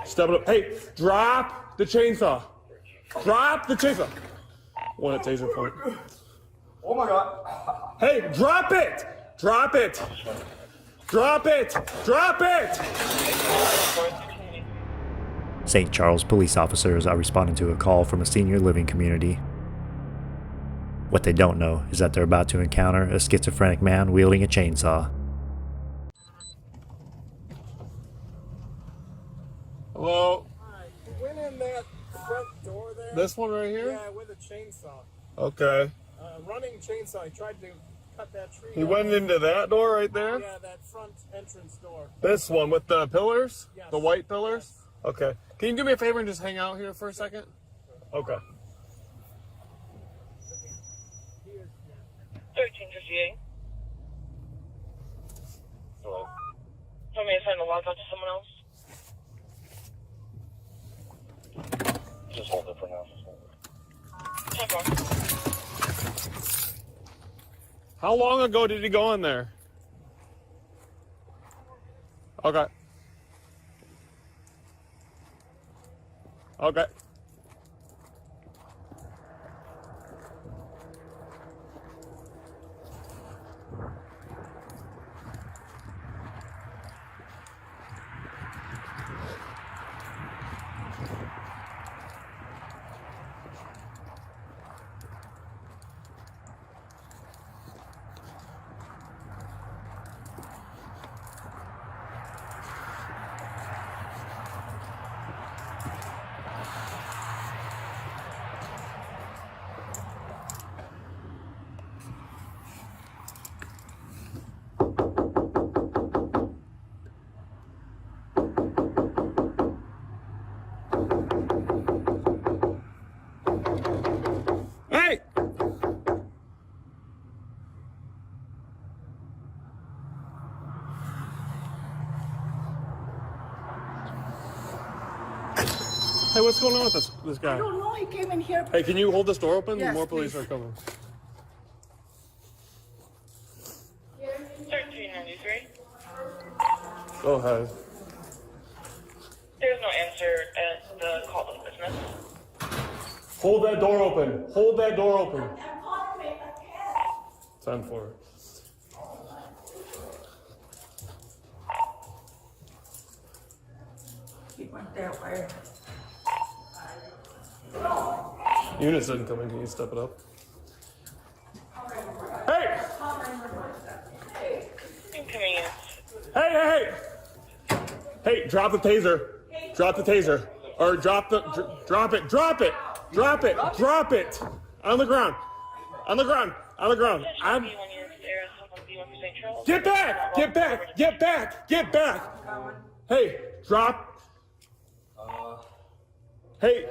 Step it up. Hey, drop the chainsaw. Drop the chainsaw. One at taser point. Oh my God. Hey, drop it. Drop it. Drop it. Drop it. St. Charles police officers are responding to a call from a senior living community. What they don't know is that they're about to encounter a schizophrenic man wielding a chainsaw. Hello? Alright, he went in that front door there. This one right here? Yeah, with a chainsaw. Okay. Running chainsaw. He tried to cut that tree. He went into that door right there? Yeah, that front entrance door. This one with the pillars? Yes. The white pillars? Yes. Okay. Can you do me a favor and just hang out here for a second? Okay. 1358. Hello. Want me to send the log out to someone else? Just hold it for now. How long ago did he go in there? Okay. Okay. Hey! Hey, what's going on with this guy? I don't know. He came in here. Hey, can you hold this door open? Yes, More police please. are coming. 1393. Go ahead. There's no answer at the call of business. Hold that door open. Hold that door open. 10-4. He went that way. Eunice didn't come in. Can you step it up? Hey! Inconvenience. Hey! Hey, drop the taser. Drop the taser. Or drop it. Drop it. Drop it. On the ground. On the ground. Attention B1 units there is someone B1 for St. Charles. Get back. Hey, drop. Hey.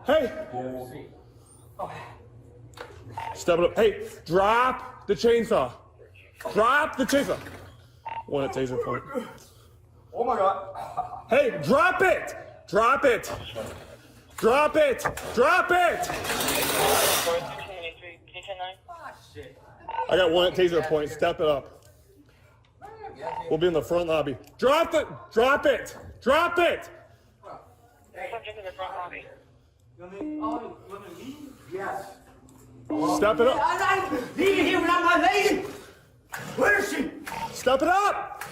Hey. Step it up. Hey, drop the chainsaw. One at taser point. Oh my God. Hey, drop it. 1323. Can you 10-9? I got one at taser point. Step it up. We'll be in the front lobby. Drop it. Subject in the front lobby. Yes. Step it up. I'm leaving here without my lady. Where is she? Step it up.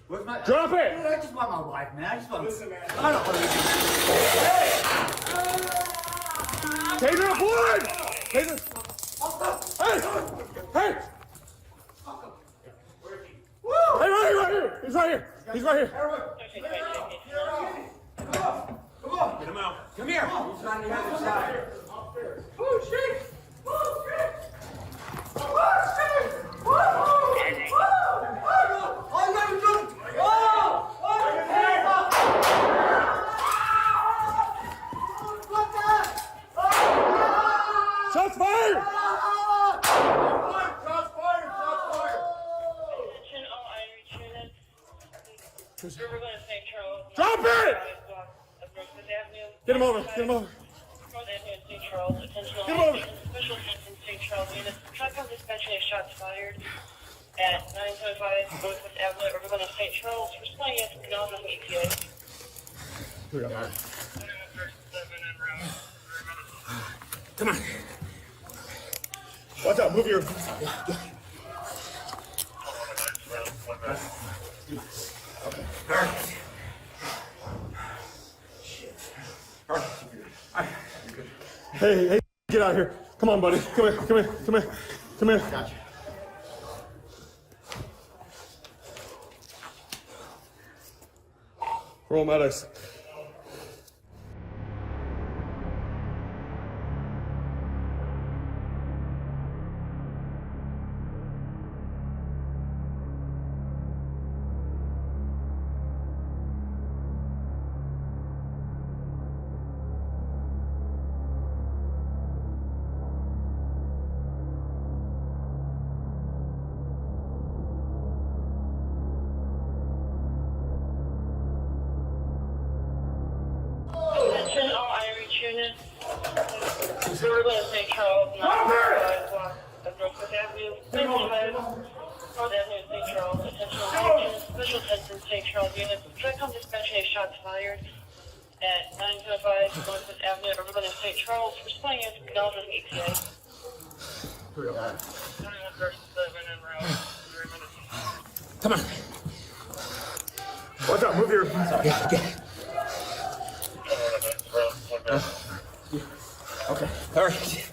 Where's my... Drop it. Dude, I just want my wife, man. I just want. Listen, man. I don't want to. Taser up one. Taser. Hey. Hey, right here. He's right here. 1323. Get him out. Come here. He's on the other side. Oh shit! Shots fired. Attention all outreach units. We're going to St. Charles. Drop it! Get him over. North Avenue, St. Charles. Attention all Get him over. Special attention St. Charles units. Tripod dispatching of shots fired. at 975 Northwest Avenue, Urbana, St. Charles, responding as acknowledged with ETA. Here we go. Come on. Watch out, move your. Hey, get out of here. Come on, buddy. Come here. Gotcha. Roll medics. Attention all outreach units. Urbana, St. Charles, 975 block of Northwest Avenue, 975 North Avenue, St. Charles. Attention all outreach units. Special attention, St. Charles units. Tricom dispatching shots fired at 975 Northwest Avenue, Urbana, St. Charles. Responding as acknowledged with ETA. Here we go. 21 versus 7 en route. 3 minutes. Come on. Watch out, move your. Okay. All right.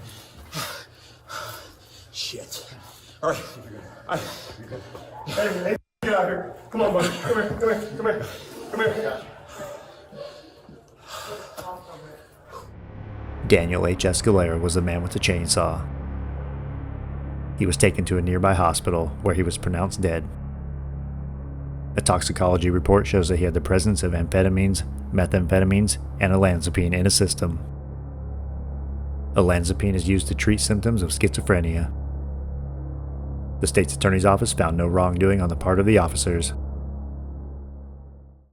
Shit. All right. Hey, get out here. Come on, buddy. Come here. Daniel H. Escalera was the man with the chainsaw. He was taken to a nearby hospital where he was pronounced dead. A toxicology report shows that he had the presence of amphetamines, methamphetamines, and olanzapine in his system. Olanzapine is used to treat symptoms of schizophrenia. The state's attorney's office found no wrongdoing on the part of the officers.